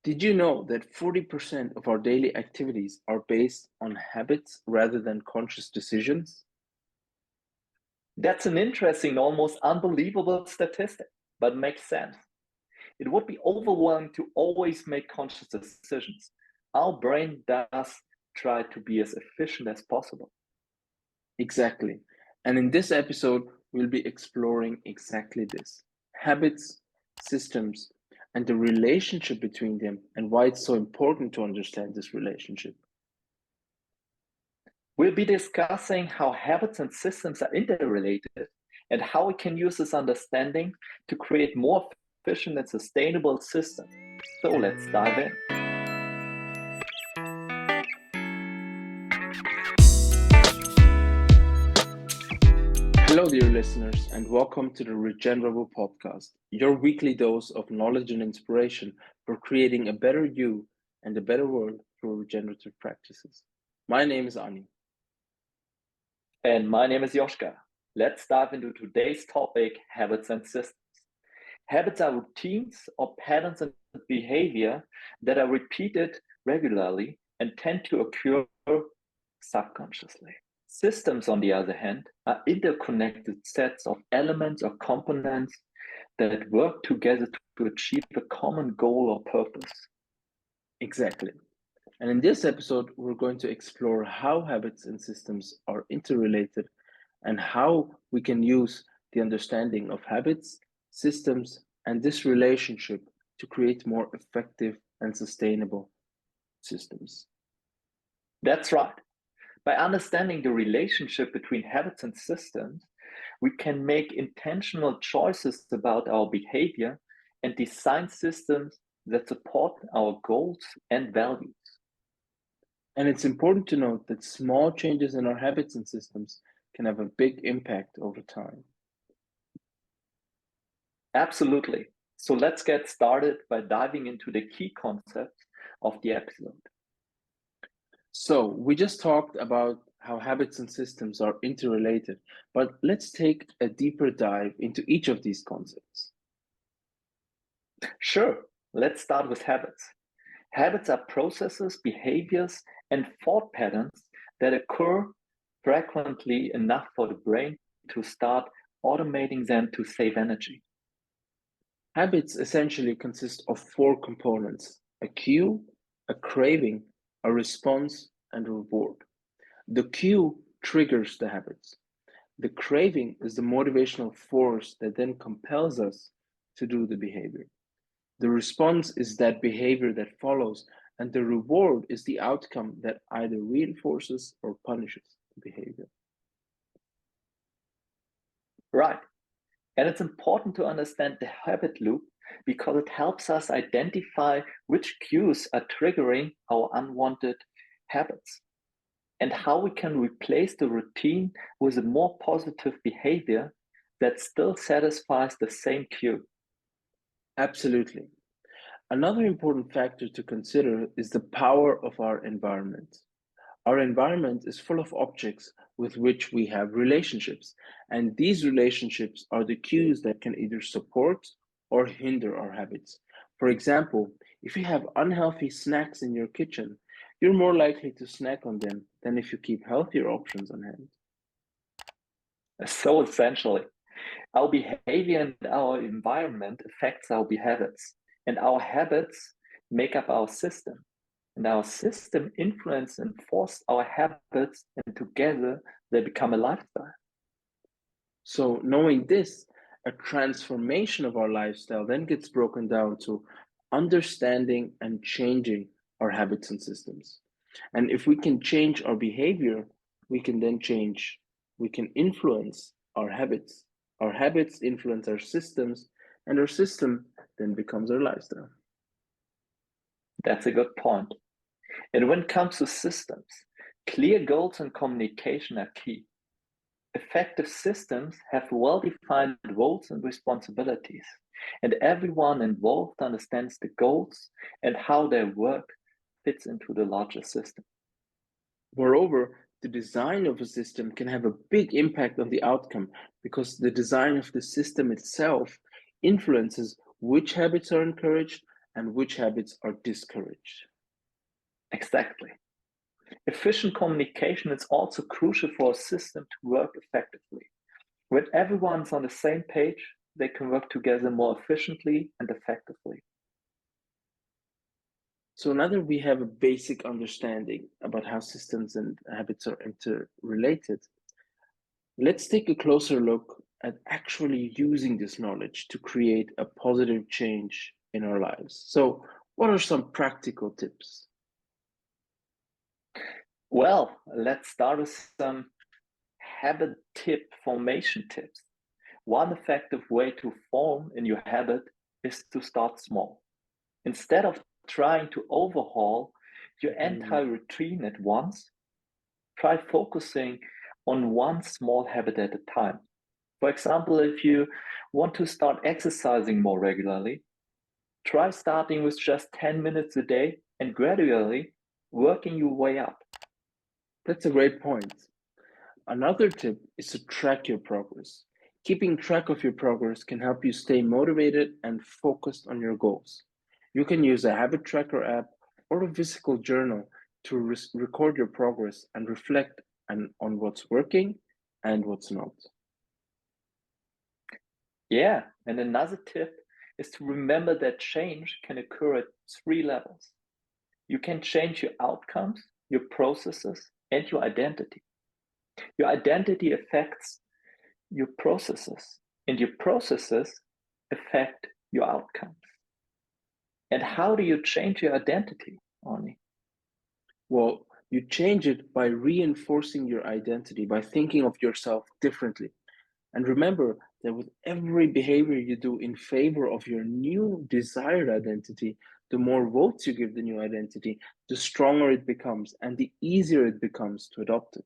Did you know that 40% of our daily activities are based on habits rather than conscious decisions? That's an interesting, almost unbelievable statistic, but makes sense. It would be overwhelming to always make conscious decisions. Our brain does try to be as efficient as possible. Exactly. And in this episode, we'll be exploring exactly this: habits, systems, and the relationship between them, and why it's so important to understand this relationship. We'll be discussing how habits and systems are interrelated and how we can use this understanding to create more efficient and sustainable systems. So let's dive in. Hello, dear listeners, and welcome to the Regenerable podcast, your weekly dose of knowledge and inspiration for creating a better you and a better world through regenerative practices. My name is Ani. And my name is Joschka. Let's dive into today's topic, habits and systems. Habits are routines or patterns and behavior that are repeated regularly and tend to occur subconsciously. Systems, on the other hand, are interconnected sets of elements or components that work together to achieve a common goal or purpose. Exactly. And in this episode, we're going to explore how habits and systems are interrelated and how we can use the understanding of habits, systems, and this relationship to create more effective and sustainable systems. That's right. By understanding the relationship between habits and systems, we can make intentional choices about our behavior and design systems that support our goals and values. And it's important to note that small changes in our habits and systems can have a big impact over time. Absolutely. So let's get started by diving into the key concepts of the episode. So, we just talked about how habits and systems are interrelated, but let's take a deeper dive into each of these concepts. Sure, let's start with habits. Habits are processes, behaviors, and thought patterns that occur frequently enough for the brain to start automating them to save energy. Habits essentially consist of four components: a cue, a craving, a response, and a reward. The cue triggers the habits. The craving is the motivational force that then compels us to do the behavior. The response is that behavior that follows, and the reward is the outcome that either reinforces or punishes the behavior. Right. And it's important to understand the habit loop because it helps us identify which cues are triggering our unwanted habits and how we can replace the routine with a more positive behavior that still satisfies the same cue. Absolutely. Another important factor to consider is the power of our environment. Our environment is full of objects with which we have relationships, and these relationships are the cues that can either support or hinder our habits. For example, if you have unhealthy snacks in your kitchen, you're more likely to snack on them than if you keep healthier options on hand. So essentially, our behavior and our environment affects our habits, and our habits make up our system. And our system influence and force our habits, and together they become a lifestyle. So, knowing this, a transformation of our lifestyle then gets broken down to understanding and changing our habits and systems. And if we can change our behavior, we can then change, we can influence our habits. Our habits influence our systems, and our system then becomes our lifestyle. That's a good point. And when it comes to systems, clear goals and communication are key. Effective systems have well-defined roles and responsibilities, and everyone involved understands the goals and how their work fits into the larger system. Moreover, the design of a system can have a big impact on the outcome because the design of the system itself influences which habits are encouraged and which habits are discouraged. Exactly. Efficient communication is also crucial for a system to work effectively. When everyone's on the same page, they can work together more efficiently and effectively. So now that we have a basic understanding about how systems and habits are interrelated, let's take a closer look at actually using this knowledge to create a positive change in our lives. So, what are some practical tips? Well, let's start with some habit formation tips. One effective way to form a new habit is to start small. Instead of trying to overhaul your entire routine at once, try focusing on one small habit at a time. For example, if you want to start exercising more regularly, try starting with just 10 minutes a day and gradually working your way up. That's a great point. Another tip is to track your progress. Keeping track of your progress can help you stay motivated and focused on your goals. You can use a habit tracker app or a physical journal to record your progress and reflect on what's working and what's not. Yeah, and another tip is to remember that change can occur at 3 levels. You can change your outcomes, your processes, and your identity. Your identity affects your processes, and your processes affect your outcomes. And how do you change your identity, Arnie? Well, you change it by reinforcing your identity, by thinking of yourself differently. And remember that with every behavior you do in favor of your new desired identity, the more votes you give the new identity, the stronger it becomes and the easier it becomes to adopt it.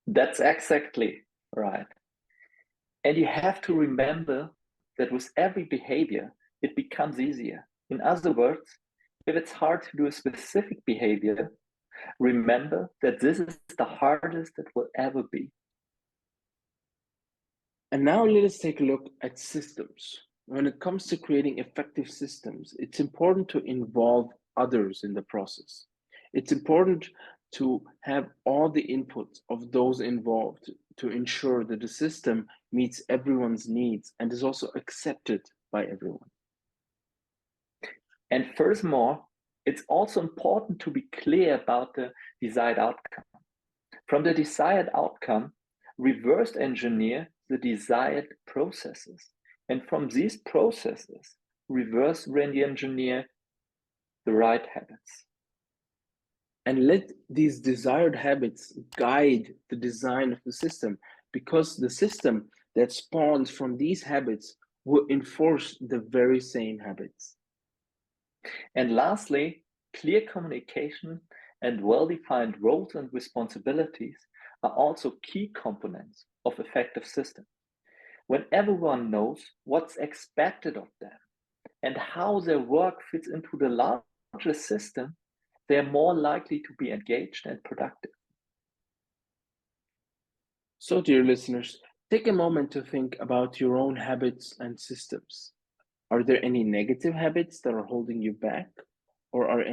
That's exactly right. And you have to remember that with every behavior, it becomes easier. In other words, if it's hard to do a specific behavior, remember that this is the hardest it will ever be. And now let us take a look at systems. When it comes to creating effective systems, it's important to involve others in the process. It's important to have all the input of those involved to ensure that the system meets everyone's needs and is also accepted by everyone. And furthermore, it's also important to be clear about the desired outcome. From the desired outcome, reverse engineer the desired processes. And from these processes, reverse engineer the right habits. And let these desired habits guide the design of the system, because the system that spawns from these habits will enforce the very same habits. And lastly, clear communication and well-defined roles and responsibilities are also key components of effective systems. When everyone knows what's expected of them and how their work fits into the larger system, they're more likely to be engaged and productive. So, dear listeners, take a moment to think about your own habits and systems. Are there any negative habits that are holding you back? Or are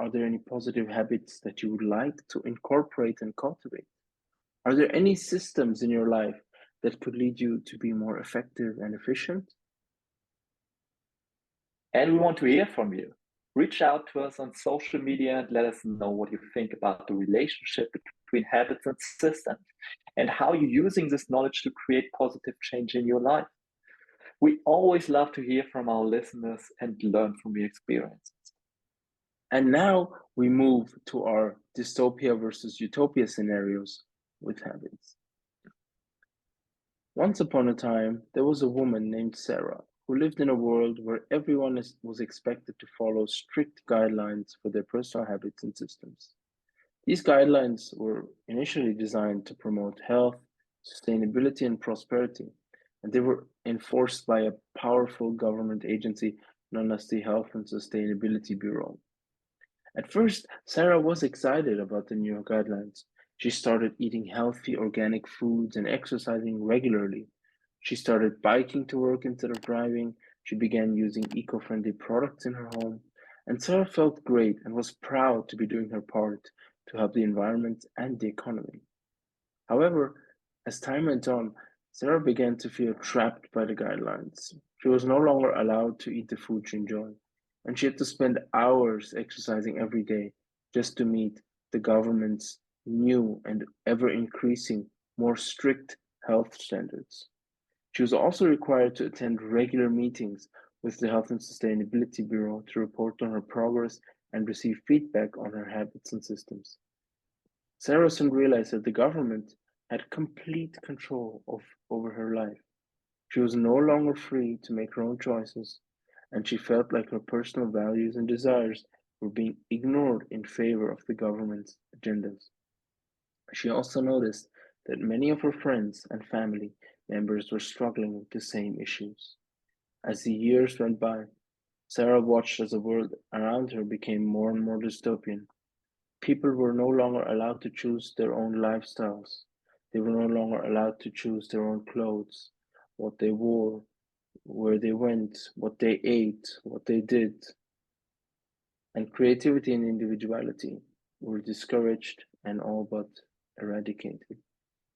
there any positive habits that you would like to incorporate and cultivate? Are there any systems in your life that could lead you to be more effective and efficient? And we want to hear from you. Reach out to us on social media and let us know what you think about the relationship between habits and systems and how you're using this knowledge to create positive change in your life. We always love to hear from our listeners and learn from your experiences. And now we move to our dystopia versus utopia scenarios with habits. Once upon a time, there was a woman named Sarah who lived in a world where everyone was expected to follow strict guidelines for their personal habits and systems. These guidelines were initially designed to promote health, sustainability, and prosperity, and they were enforced by a powerful government agency known as the Health and Sustainability Bureau. At first, Sarah was excited about the new guidelines. She started eating healthy organic foods and exercising regularly. She started biking to work instead of driving. She began using eco-friendly products in her home, and Sarah felt great and was proud to be doing her part to help the environment and the economy. However, as time went on, Sarah began to feel trapped by the guidelines. She was no longer allowed to eat the food she enjoyed, and she had to spend hours exercising every day just to meet the government's new and ever increasing, more strict health standards. She was also required to attend regular meetings with the Health and Sustainability Bureau to report on her progress and receive feedback on her habits and systems. Sarah soon realized that the government had complete control over her life. She was no longer free to make her own choices, and she felt like her personal values and desires were being ignored in favor of the government's agendas. She also noticed that many of her friends and family members were struggling with the same issues. As the years went by, Sarah watched as the world around her became more and more dystopian. People were no longer allowed to choose their own lifestyles. They were no longer allowed to choose their own clothes, what they wore, where they went, what they ate, what they did. And creativity and individuality were discouraged and all but eradicated.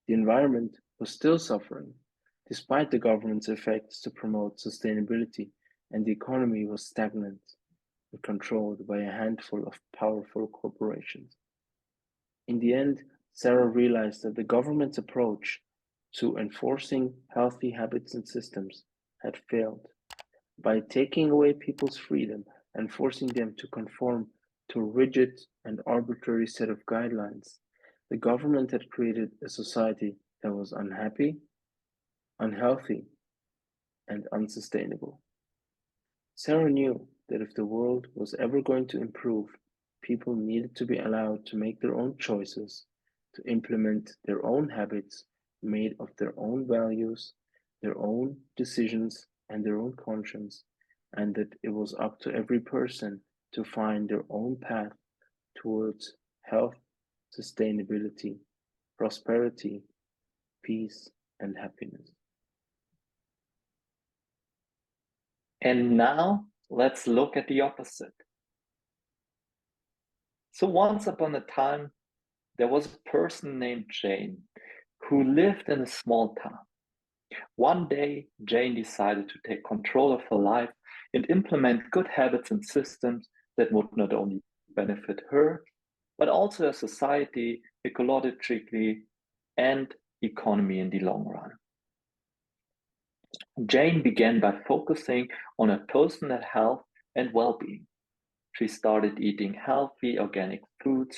The environment was still suffering, despite the government's efforts to promote sustainability, and the economy was stagnant and controlled by a handful of powerful corporations. In the end, Sarah realized that the government's approach to enforcing healthy habits and systems had failed. By taking away people's freedom and forcing them to conform to a rigid and arbitrary set of guidelines, the government had created a society that was unhappy, unhealthy, and unsustainable. Sarah knew that if the world was ever going to improve, people needed to be allowed to make their own choices, to implement their own habits made of their own values, their own decisions, and their own conscience, and that it was up to every person to find their own path towards health, sustainability, prosperity, peace, and happiness. And now let's look at the opposite. So once upon a time, there was a person named Jane who lived in a small town. One day, Jane decided to take control of her life and implement good habits and systems that would not only benefit her, but also her society, ecologically, and economy in the long run. Jane began by focusing on her personal health and well-being. She started eating healthy, organic foods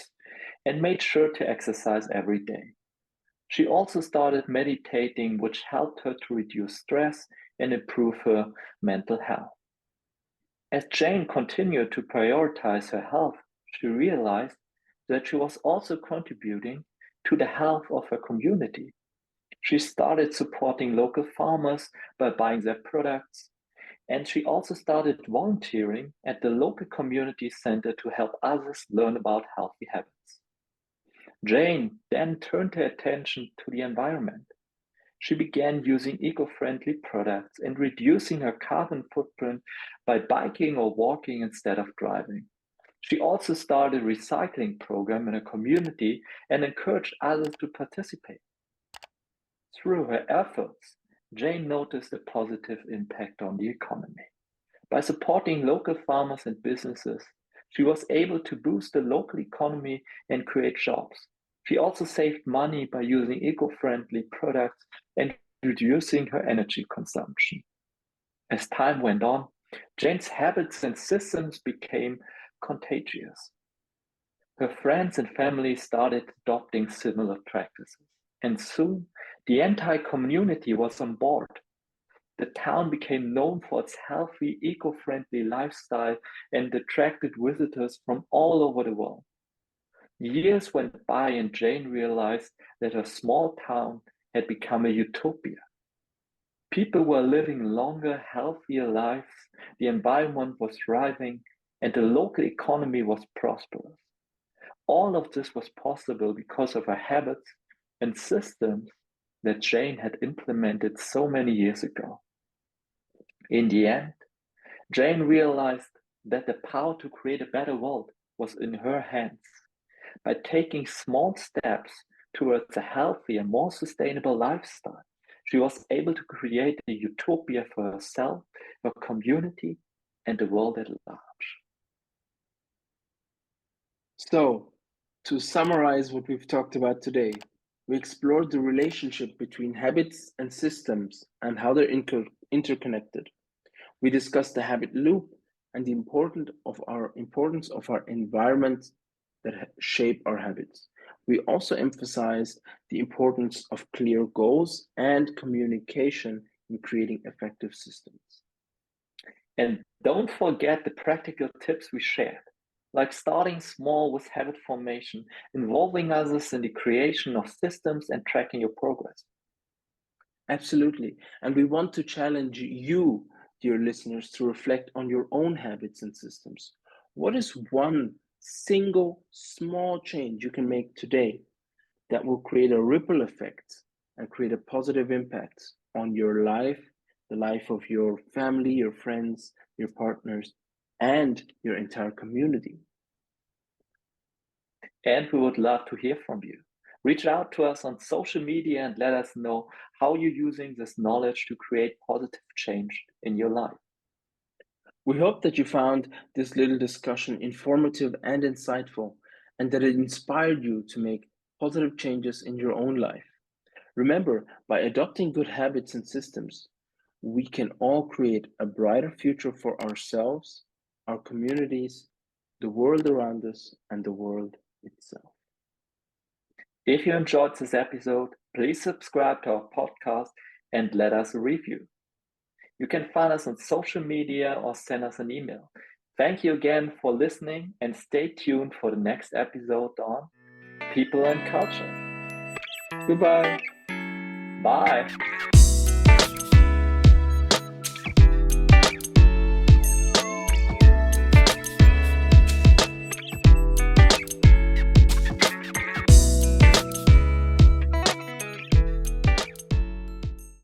and made sure to exercise every day. She also started meditating, which helped her to reduce stress and improve her mental health. As Jane continued to prioritize her health, she realized that she was also contributing to the health of her community. She started supporting local farmers by buying their products, and she also started volunteering at the local community center to help others learn about healthy habits. Jane then turned her attention to the environment. She began using eco-friendly products and reducing her carbon footprint by biking or walking instead of driving. She also started a recycling program in her community and encouraged others to participate. Through her efforts, Jane noticed a positive impact on the economy. By supporting local farmers and businesses, she was able to boost the local economy and create jobs. She also saved money by using eco-friendly products and reducing her energy consumption. As time went on, Jane's habits and systems became contagious. Her friends and family started adopting similar practices, and soon the entire community was on board. The town became known for its healthy, eco-friendly lifestyle and attracted visitors from all over the world. Years went by and Jane realized that her small town had become a utopia. People were living longer, healthier lives, the environment was thriving, and the local economy was prosperous. All of this was possible because of her habits and systems that Jane had implemented so many years ago. In the end, Jane realized that the power to create a better world was in her hands. By taking small steps towards a healthier, more sustainable lifestyle, she was able to create a utopia for herself, her community, and the world at large. So, to summarize what we've talked about today, we explored the relationship between habits and systems and how they're interconnected. We discussed the habit loop and the importance of our environment that shape our habits. We also emphasized the importance of clear goals and communication in creating effective systems. And don't forget the practical tips we shared, like starting small with habit formation, involving others in the creation of systems, and tracking your progress. Absolutely. And we want to challenge you, dear listeners, to reflect on your own habits and systems. What is one single small change you can make today that will create a ripple effect and create a positive impact on your life, the life of your family, your friends, your partners, and your entire community? And we would love to hear from you. Reach out to us on social media and let us know how you're using this knowledge to create positive change in your life. We hope that you found this little discussion informative and insightful, and that it inspired you to make positive changes in your own life. Remember, by adopting good habits and systems, we can all create a brighter future for ourselves, our communities, the world around us, and the world itself. If you enjoyed this episode, please subscribe to our podcast and let us a review. You can find us on social media or send us an email. Thank you again for listening and stay tuned for the next episode on People and Culture. Goodbye. Bye.